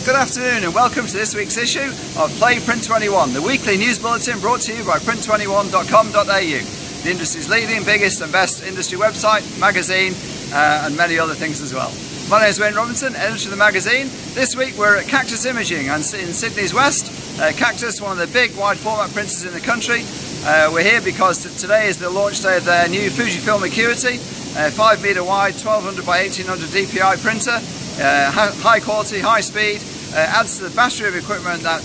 Good afternoon and welcome to this week's issue of Print21, the weekly news bulletin brought to you by Print21.com.au, the industry's leading, biggest and best industry website, magazine and many other things as well. My name is Wayne Robinson, editor of the magazine. This week we're at Cactus Imaging and in Sydney's West. Cactus, one of the big wide format printers in the country. We're here because today is the launch day of their new Fujifilm Acuity, 5 metre wide, 1200 by 1800 DPI printer. High quality, high speed, adds to the battery of equipment that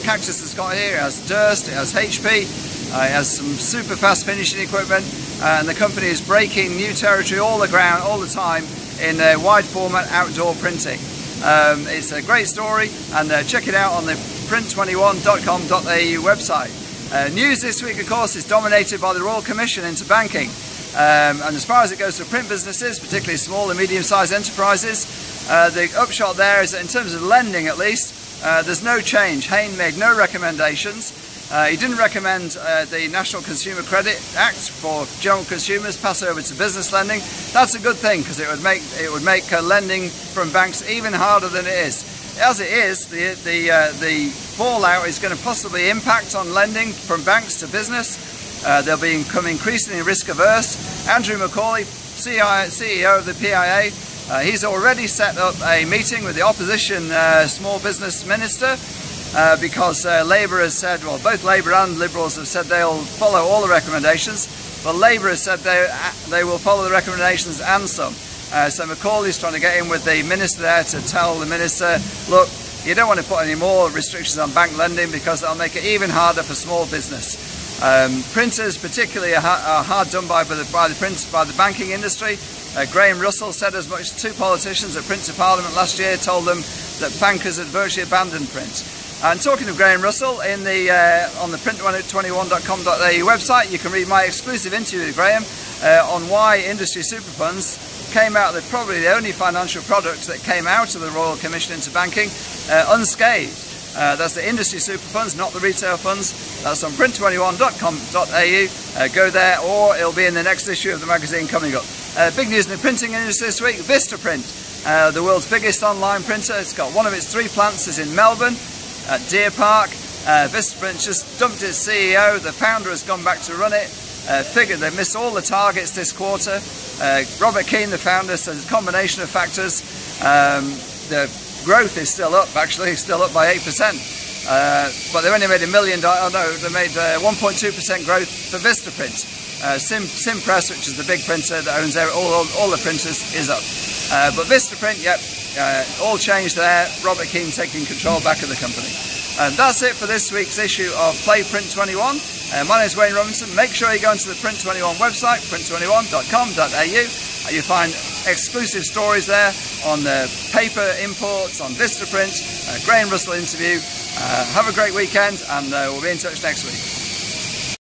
Cactus has got here. It has Durst, it has HP, it has some super fast finishing equipment, and the company is breaking new territory all the time in wide format outdoor printing. It's a great story, and check it out on the Print21.com.au website. News this week, of course, is dominated by the Royal Commission into banking. And as far as it goes for print businesses, particularly small and medium-sized enterprises, the upshot there is that in terms of lending at least, there's no change. Hayne made no recommendations. He didn't recommend the National Consumer Credit Act for general consumers pass over to business lending. That's a good thing because it would make lending from banks even harder than it is. As it is, the fallout is going to possibly impact on lending from banks to business. They'll become increasingly risk averse. Andrew McCauley, CEO of the PIA, he's already set up a meeting with the opposition small business minister because Labour has said, well, both Labour and Liberals have said they'll follow all the recommendations, but Labour has said they will follow the recommendations and some. So McCauley's trying to get in with the minister there to tell the minister, look, you don't want to put any more restrictions on bank lending because that'll make it even harder for small business. Printers particularly are hard done by the banking industry. Graham Russell said as much. Two politicians at Print to Parliament last year told them that bankers had virtually abandoned print. And talking of Graham Russell, on the Print21.com.au website you can read my exclusive interview with Graham on why industry super funds came out, probably the only financial product that came out of the Royal Commission into banking unscathed. That's the industry super funds, not the retail funds. That's on Print21.com.au. Go there, or it'll be in the next issue of the magazine coming up. Big news in the printing industry this week: Vistaprint, the world's biggest online printer. It's got one of its 3 plants is in Melbourne at Deer Park. Vistaprint just dumped its CEO. The founder has gone back to run it. Figured they missed all the targets this quarter. Robert Keane, the founder, says a combination of factors. The growth is still up, actually, still up by 8%. But they've only made $1 million. Oh no, they made 1.2% growth for Vistaprint. Simpress, which is the big printer that owns all the printers, is up. But Vistaprint, yep, all changed there. Robert Keane taking control back of the company. And that's it for this week's issue of Print21. My name is Wayne Robinson. Make sure you go into the Print21 website, Print21.com.au. You'll find exclusive stories there on the paper imports, on Vistaprint, Graham Russell interview. Have a great weekend, and we'll be in touch next week.